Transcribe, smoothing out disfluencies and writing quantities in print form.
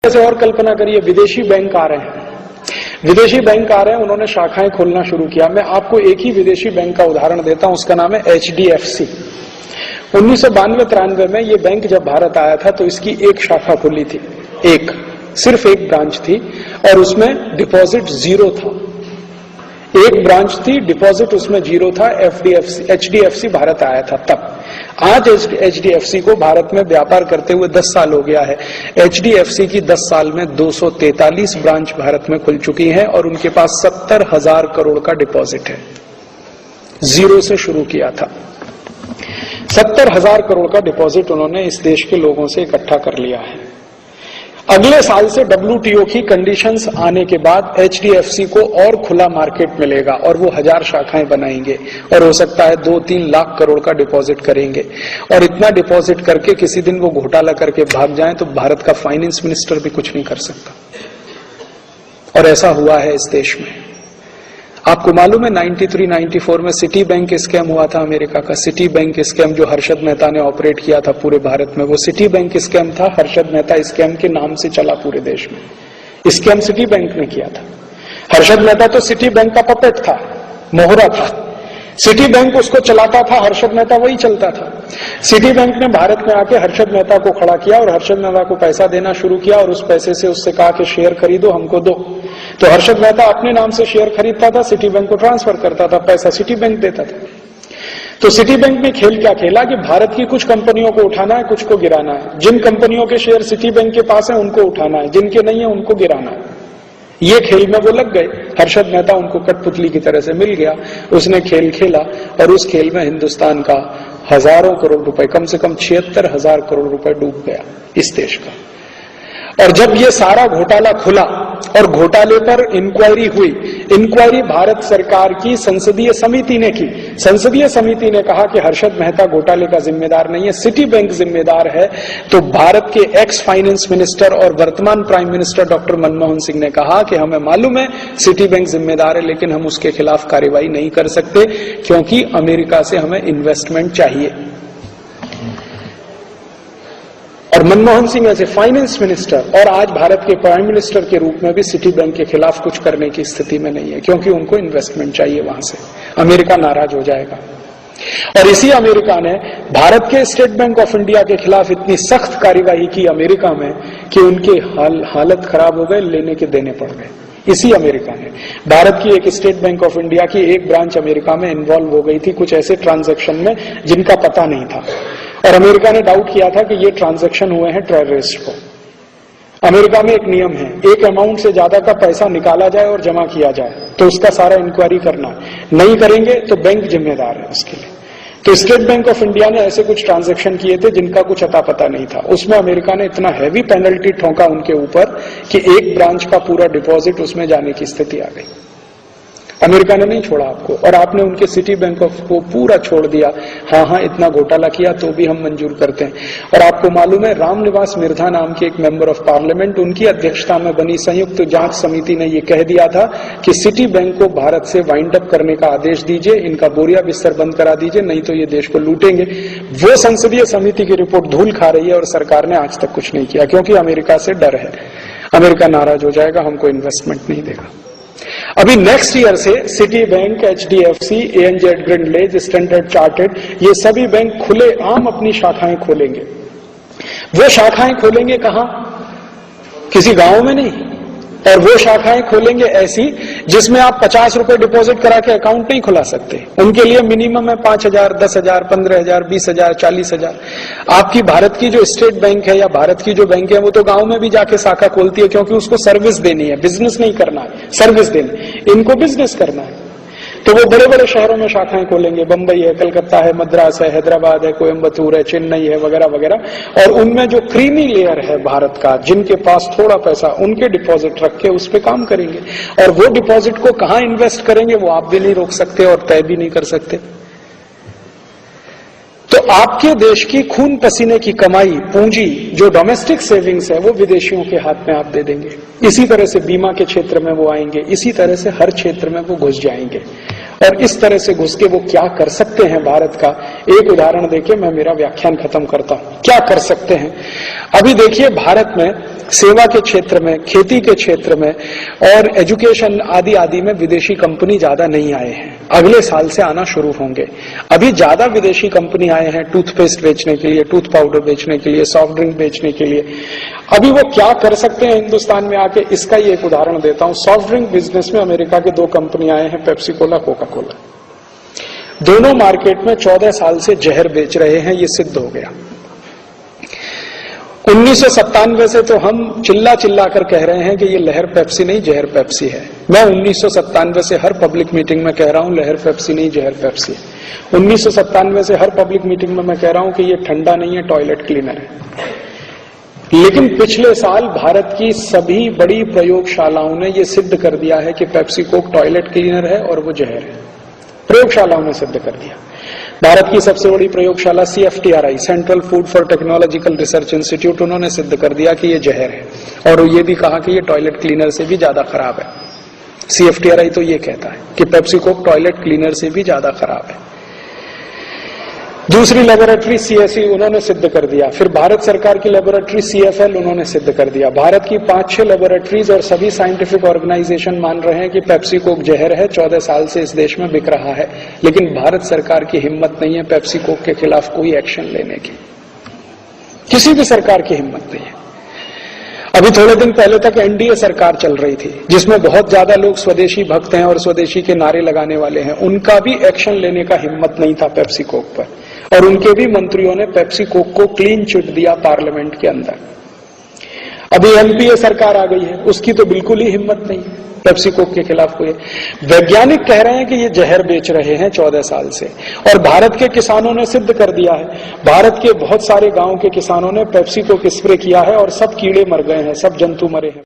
ऐसे और कल्पना करिए, विदेशी बैंक आ रहे हैं, विदेशी बैंक आ रहे हैं, उन्होंने शाखाएं खोलना शुरू किया। मैं आपको एक ही विदेशी बैंक का उदाहरण देता हूं, उसका नाम है HDFC। 1992-93 में ये बैंक जब भारत आया था तो इसकी एक शाखा खुली थी, सिर्फ एक ब्रांच थी, और उसमें डिपॉजिट जीरो था। एक ब्रांच थी, डिपॉजिट उसमें जीरो था। HDFC भारत आया था तब। आज HDFC को भारत में व्यापार करते हुए 10 साल हो गया है। HDFC की 10 साल में 243 ब्रांच भारत में खुल चुकी हैं और उनके पास 70,000 करोड़ का डिपॉजिट है। जीरो से शुरू किया था। 70,000 करोड़ का डिपॉजिट उन्होंने इस देश के लोगों से इकट्ठा कर लिया है। अगले साल से WTO की कंडीशंस आने के बाद HDFC को और खुला मार्केट मिलेगा और वो 1000 शाखाएं बनाएंगे और हो सकता है 2-3 लाख करोड़ का डिपॉजिट करेंगे। और इतना डिपॉजिट करके किसी दिन वो घोटाला करके भाग जाएं तो भारत का फाइनेंस मिनिस्टर भी कुछ नहीं कर सकता। और ऐसा हुआ है इस देश में। आपको मालूम है 93-94 में सिटी बैंक स्कैम हुआ था अमेरिका का। सिटी बैंक स्कैम जो हर्षद मेहता ने ऑपरेट किया था पूरे भारत में, वो सिटी बैंक स्कैम था। हर्षद मेहता स्कैम के नाम से चला पूरे देश में। स्कैम सिटी बैंक ने किया था। हर्षद मेहता तो सिटी बैंक का पपेट था, मोहरा था। सिटी बैंक उसको चलाता था, हर्षद मेहता वही चलता था। सिटी बैंक ने भारत में आके हर्षद मेहता को खड़ा किया और हर्षद मेहता को पैसा देना शुरू किया और उस पैसे से उससे कहा कि शेयर खरीदो, हमको दो। तो हर्षद मेहता अपने नाम से शेयर खरीदता था, सिटी बैंक को ट्रांसफर करता था, पैसा सिटी बैंक देता था। तो सिटी बैंक ने खेल क्या खेला कि भारत की कुछ कंपनियों को उठाना है, कुछ को गिराना है। जिन कंपनियों के शेयर सिटी बैंक के पास है उनको उठाना है, जिनके नहीं है उनको गिराना है। ये खेल में वो लग गए। हर्षद मेहता उनको कठपुतली की तरह से मिल गया। उसने खेल खेला और उस खेल में हिंदुस्तान का हजारों करोड़ रुपए, कम से कम 76,000 करोड़ रुपए डूब गया इस देश का। और जब ये सारा घोटाला खुला और घोटाले पर इंक्वायरी हुई, इंक्वायरी भारत सरकार की संसदीय समिति ने की। संसदीय समिति ने कहा कि हर्षद मेहता घोटाले का जिम्मेदार नहीं है, सिटी बैंक जिम्मेदार है। तो भारत के एक्स फाइनेंस मिनिस्टर और वर्तमान prime minister doctor Manmohan Singh ने कहा कि हमें मालूम है सिटी बैंक जिम्मेदार है, लेकिन हम उसके खिलाफ कार्रवाई नहीं कर सकते क्योंकि अमेरिका से हमें इन्वेस्टमेंट चाहिए। और मनमोहन सिंह ऐसे फाइनेंस मिनिस्टर और आज भारत के प्राइम मिनिस्टर के रूप में भी सिटी बैंक के खिलाफ कुछ करने की स्थिति में नहीं है, क्योंकि उनको इन्वेस्टमेंट चाहिए वहां से। अमेरिका नाराज हो जाएगा। और इसी अमेरिका ने भारत के स्टेट बैंक ऑफ इंडिया के खिलाफ इतनी सख्त कार्यवाही की अमेरिका में कि उनके हालत खराब हो गए, लेने के देने पड़ गए। इसी अमेरिका ने भारत की एक स्टेट बैंक ऑफ इंडिया की एक ब्रांच अमेरिका में इन्वॉल्व हो गई थी कुछ ऐसे ट्रांजैक्शन में जिनका पता नहीं था, और अमेरिका ने डाउट किया था कि ये ट्रांजैक्शन हुए हैं टेररिस्ट को। अमेरिका में एक नियम है, एक अमाउंट से ज्यादा का पैसा निकाला जाए और जमा किया जाए तो उसका सारा इंक्वायरी करना है, नहीं करेंगे तो बैंक जिम्मेदार है उसके लिए। तो स्टेट बैंक ऑफ इंडिया ने ऐसे कुछ ट्रांजैक्शन किए थे जिनका कुछ अता पता नहीं था। उसमें अमेरिका ने इतना हैवी पेनल्टी ठोका उनके ऊपर कि एक ब्रांच का पूरा डिपॉजिट उसमें जाने की स्थिति आ गई। अमेरिका ने नहीं छोड़ा आपको, और आपने उनके सिटी बैंक ऑफ को पूरा छोड़ दिया। हाँ, इतना घोटाला किया तो भी हम मंजूर करते हैं। और आपको मालूम है रामनिवास मिर्धा नाम के एक मेंबर ऑफ पार्लियामेंट, उनकी अध्यक्षता में बनी संयुक्त जांच समिति ने यह कह दिया था कि सिटी बैंक को भारत से वाइंड अप करने का आदेश दीजिए, इनका बोरिया बिस्तर बंद करा दीजिए, नहीं तो ये देश को लूटेंगे। वो संसदीय समिति की रिपोर्ट धूल खा रही है और सरकार ने आज तक कुछ नहीं किया, क्योंकि अमेरिका से डर है। अमेरिका नाराज हो जाएगा, हमको इन्वेस्टमेंट नहीं देगा। अभी नेक्स्ट ईयर से city bank, HDFC, ANZ Grindlays, standard chartered, ये सभी बैंक खुले आम अपनी शाखाएं खोलेंगे। वो शाखाएं खोलेंगे कहां? किसी गांव में नहीं। और वो शाखाएं खोलेंगे ऐसी जिसमें आप 50 रुपए डिपॉजिट करा के अकाउंट नहीं खुला सकते। उनके लिए मिनिमम है 5,000, 10,000, 15,000, 20,000, 40,000। आपकी भारत की जो स्टेट बैंक है या भारत की जो बैंक है वो तो गांव में भी जाके शाखा खोलती है, क्योंकि उसको सर्विस देनी है, बिजनेस नहीं करना है, सर्विस देनी। इनको बिजनेस करना है तो वो बड़े बड़े शहरों में शाखाएं खोलेंगे। बंबई है, कलकत्ता है, मद्रास है, हैदराबाद है, कोयम्बतूर है, चेन्नई है, वगैरह वगैरह। और उनमें जो क्रीमी लेयर है भारत का, जिनके पास थोड़ा पैसा, उनके डिपॉजिट रख के उस पर काम करेंगे। और वो डिपॉजिट को कहां इन्वेस्ट करेंगे वो आप भी नहीं रोक सकते और तय भी नहीं कर सकते। तो आपके देश की खून पसीने की कमाई, पूंजी, जो डोमेस्टिक सेविंग्स है, वो विदेशियों के हाथ में आप दे देंगे। इसी तरह से बीमा के क्षेत्र में वो आएंगे, इसी तरह से हर क्षेत्र में वो घुस जाएंगे। और इस तरह से घुस के वो क्या कर सकते हैं भारत का एक उदाहरण देके मैं मेरा व्याख्यान खत्म करता हूं। क्या कर सकते हैं? अभी देखिए, भारत में सेवा के क्षेत्र में, खेती के क्षेत्र में और एजुकेशन आदि आदि में विदेशी कंपनी ज्यादा नहीं आए हैं। अगले साल से आना शुरू होंगे। अभी ज्यादा विदेशी कंपनी आए हैं टूथपेस्ट बेचने के लिए, टूथ पाउडर बेचने के लिए, सॉफ्ट ड्रिंक बेचने के लिए। अभी वो क्या कर सकते हैं हिंदुस्तान में आके, इसका ही एक उदाहरण देता हूं। सॉफ्ट ड्रिंक बिजनेस में अमेरिका के 2 कंपनी आए हैं, पेप्सी कोला, कोका कोला। दोनों मार्केट में 14 साल से जहर बेच रहे हैं, ये सिद्ध हो गया। 1997 से तो हम चिल्ला चिल्ला कर कह रहे हैं कि ये लहर पेप्सी नहीं, जहर पेप्सी है। मैं 1997 से हर पब्लिक मीटिंग में कह रहा हूं लहर पेप्सी नहीं, जहर पेप्सी है। 1997 से हर पब्लिक मीटिंग में मैं कह रहा हूं कि ये ठंडा नहीं है, टॉयलेट क्लीनर है। लेकिन पिछले साल भारत की सभी बड़ी प्रयोगशालाओं ने यह सिद्ध कर दिया है कि पेप्सी कोक टॉयलेट क्लीनर है और वो जहर है। प्रयोगशालाओं ने सिद्ध कर दिया। भारत की सबसे बड़ी प्रयोगशाला CFTRI, central food for technological research institute, उन्होंने सिद्ध कर दिया कि ये जहर है और ये भी कहा कि ये टॉयलेट क्लीनर से भी ज्यादा खराब है। CFTRI तो ये कहता है कि पेप्सी कोक टॉयलेट क्लीनर से भी ज्यादा खराब है। दूसरी लेबोरेटरी CSE, उन्होंने सिद्ध कर दिया। फिर भारत सरकार की लेबोरेटरी CFL, उन्होंने सिद्ध कर दिया। भारत की 5-6 लेबोरेटरीज और सभी साइंटिफिक ऑर्गेनाइजेशन मान रहे हैं कि पेप्सी कोक जहर है, 14 साल से इस देश में बिक रहा है। लेकिन भारत सरकार की हिम्मत नहीं है पेप्सी कोक के खिलाफ कोई एक्शन लेने की। किसी भी सरकार की हिम्मत नहीं है। अभी थोड़े दिन पहले तक NDA सरकार चल रही थी, जिसमें बहुत ज्यादा लोग स्वदेशी भक्त हैं और स्वदेशी के नारे लगाने वाले हैं। उनका भी एक्शन लेने का हिम्मत नहीं था पेप्सी कोक पर, और उनके भी मंत्रियों ने पेप्सी कोक को क्लीन चिट दिया पार्लियामेंट के अंदर। अभी NPA सरकार आ गई है, उसकी तो बिल्कुल ही हिम्मत नहीं है पेप्सी कोक के खिलाफ कोई। वैज्ञानिक कह रहे हैं कि ये जहर बेच रहे हैं 14 साल से, और भारत के किसानों ने सिद्ध कर दिया है। भारत के बहुत सारे गांव के किसानों ने पेप्सी कोक स्प्रे किया है और सब कीड़े मर गए हैं, सब जंतु मरे हैं।